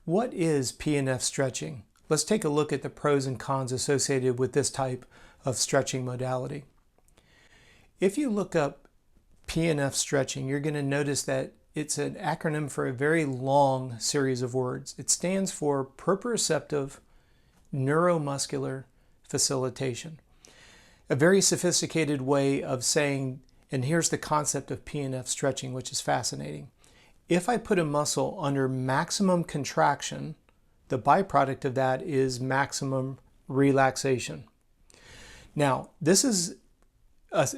What is PNF stretching? Let's take a look at the pros and cons associated with this type of stretching modality. If you look up PNF stretching, you're going to notice that it's an acronym for a very long series of words. It stands for proprioceptive neuromuscular facilitation. A very sophisticated way of saying, and here's the concept of PNF stretching, which is fascinating. If I put a muscle under maximum contraction, the byproduct of that is maximum relaxation. Now, this is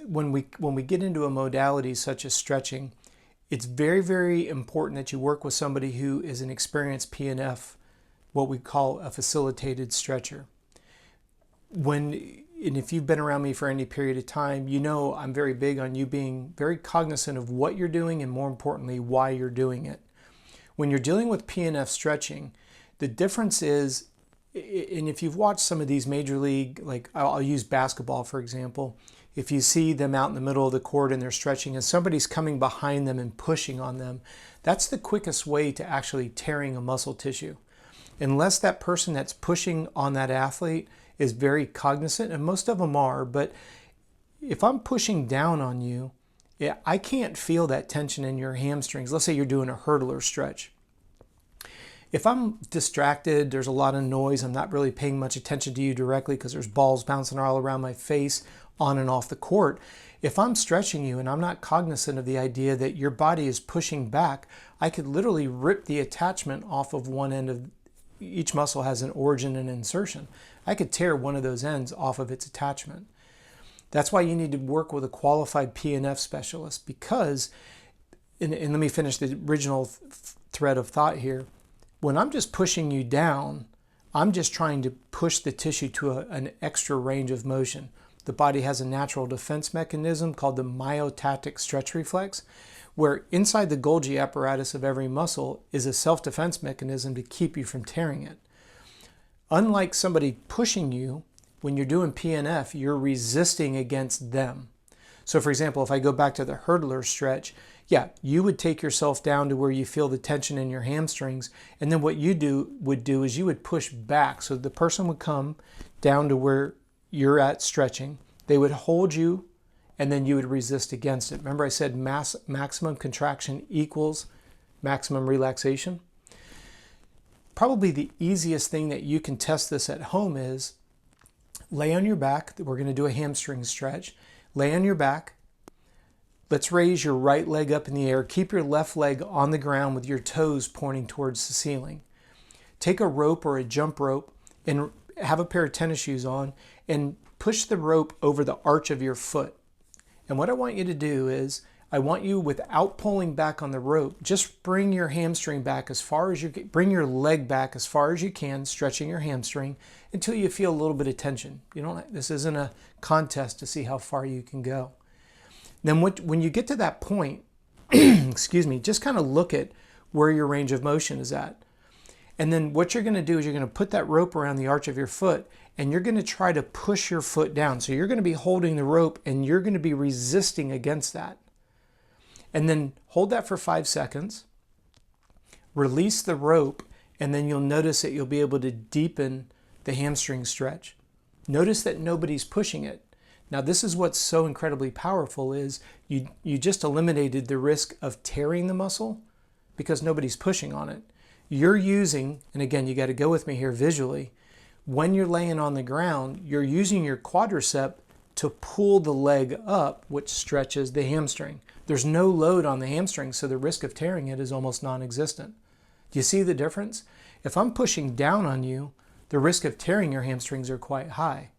when we get into a modality such as stretching, it's very, very important that you work with somebody who is an experienced PNF, what we call a facilitated stretcher. And if you've been around me for any period of time, you know I'm very big on you being very cognizant of what you're doing and, more importantly, why you're doing it. When you're dealing with PNF stretching, the difference is, and if you've watched some of these major league, like I'll use basketball for example, if you see them out in the middle of the court and they're stretching and somebody's coming behind them and pushing on them, that's the quickest way to actually tearing a muscle tissue. Unless that person that's pushing on that athlete is very cognizant, and most of them are, but if I'm pushing down on you, I can't feel that tension in your hamstrings. Let's say you're doing a hurdler stretch. If I'm distracted, there's a lot of noise, I'm not really paying much attention to you directly because there's balls bouncing all around my face on and off the court. If I'm stretching you and I'm not cognizant of the idea that your body is pushing back, I could literally rip the attachment off of one end of each muscle. Has an origin and insertion. I could tear one of those ends off of its attachment. That's why you need to work with a qualified PNF specialist, because, and let me finish the original thread of thought here. When I'm just pushing you down, I'm just trying to push the tissue to an extra range of motion. The body has a natural defense mechanism called the myotatic stretch reflex, where inside the Golgi apparatus of every muscle is a self-defense mechanism to keep you from tearing it. Unlike somebody pushing you, when you're doing PNF, you're resisting against them. So for example, if I go back to the hurdler stretch, yeah, you would take yourself down to where you feel the tension in your hamstrings, and then what you would do is you would push back. So the person would come down to where you're at stretching, they would hold you, and then you would resist against it. Remember I said maximum contraction equals maximum relaxation? Probably the easiest thing that you can test this at home is lay on your back. We're going to do a hamstring stretch. Lay on your back. Let's raise your right leg up in the air. Keep your left leg on the ground with your toes pointing towards the ceiling. Take a rope or a jump rope and have a pair of tennis shoes on and push the rope over the arch of your foot. And what I want you to do is, I want you, without pulling back on the rope, just bring your hamstring back as far as you can, bring your leg back as far as you can, stretching your hamstring until you feel a little bit of tension. This isn't a contest to see how far you can go. Then when you get to that point, excuse me, just kind of look at where your range of motion is at. And then what you're going to do is you're going to put that rope around the arch of your foot and you're going to try to push your foot down. So you're going to be holding the rope and you're going to be resisting against that. And then hold that for 5 seconds, release the rope, and then you'll notice that you'll be able to deepen the hamstring stretch. Notice that nobody's pushing it. Now this is what's so incredibly powerful is you just eliminated the risk of tearing the muscle because nobody's pushing on it. You're using, and again, you got to go with me here visually, when you're laying on the ground, you're using your quadricep to pull the leg up, which stretches the hamstring. There's no load on the hamstring, so the risk of tearing it is almost non-existent. Do you see the difference? If I'm pushing down on you, the risk of tearing your hamstrings are quite high.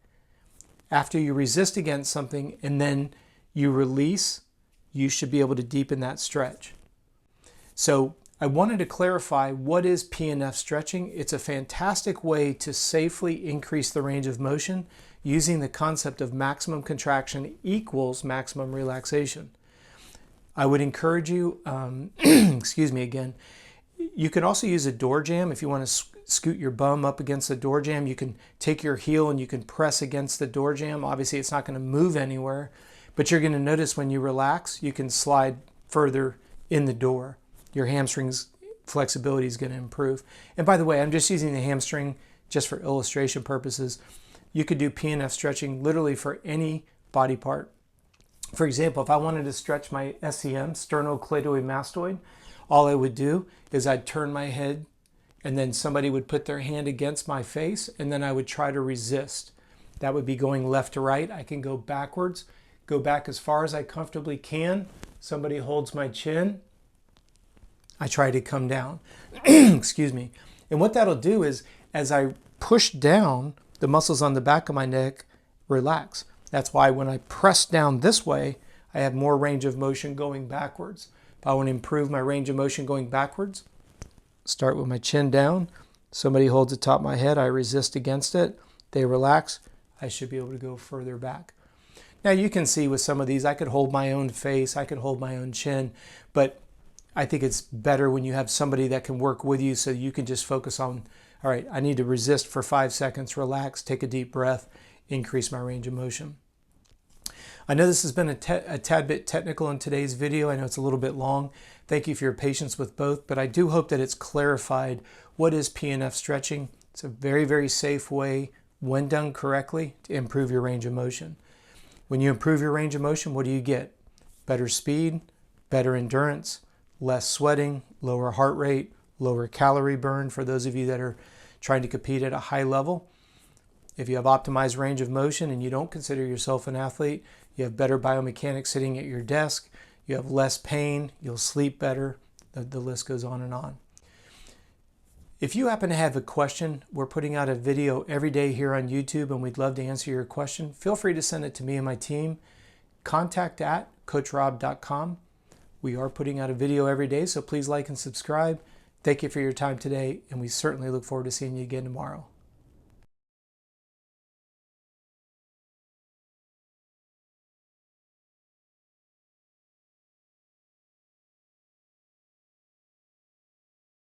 After you resist against something and then you release, you should be able to deepen that stretch. So I wanted to clarify, what is PNF stretching? It's a fantastic way to safely increase the range of motion using the concept of maximum contraction equals maximum relaxation. I would encourage you, excuse me again, you can also use a door jamb. If you want to scoot your bum up against the door jamb, you can take your heel and you can press against the door jamb. Obviously it's not going to move anywhere, but you're going to notice when you relax, you can slide further in the door. Your hamstrings flexibility is going to improve. And by the way, I'm just using the hamstring just for illustration purposes. You could do PNF stretching literally for any body part. For example, if I wanted to stretch my SCM, sternocleidomastoid, all I would do is I'd turn my head and then somebody would put their hand against my face and then I would try to resist. That would be going left to right. I can go backwards, go back as far as I comfortably can. Somebody holds my chin. I try to come down. Excuse me. And what that'll do is as I push down, the muscles on the back of my neck relax. That's why when I press down this way, I have more range of motion going backwards. If I want to improve my range of motion going backwards, start with my chin down. Somebody holds the top of my head. I resist against it. They relax. I should be able to go further back. Now you can see with some of these, I could hold my own face. I could hold my own chin. But I think it's better when you have somebody that can work with you so you can just focus on, all right, I need to resist for 5 seconds, relax, take a deep breath, increase my range of motion. I know this has been a tad bit technical in today's video. I know it's a little bit long. Thank you for your patience with both, but I do hope that it's clarified what is PNF stretching. It's a very, very safe way, when done correctly, to improve your range of motion. When you improve your range of motion, what do you get? Better speed, better endurance, less sweating, lower heart rate, lower calorie burn for those of you that are trying to compete at a high level. If you have optimized range of motion and you don't consider yourself an athlete, you have better biomechanics sitting at your desk, you have less pain, you'll sleep better, the list goes on and on. If you happen to have a question, we're putting out a video every day here on YouTube and we'd love to answer your question. Feel free to send it to me and my team. contact@coachrob.com. We are putting out a video every day, so please like and subscribe. Thank you for your time today, and we certainly look forward to seeing you again tomorrow.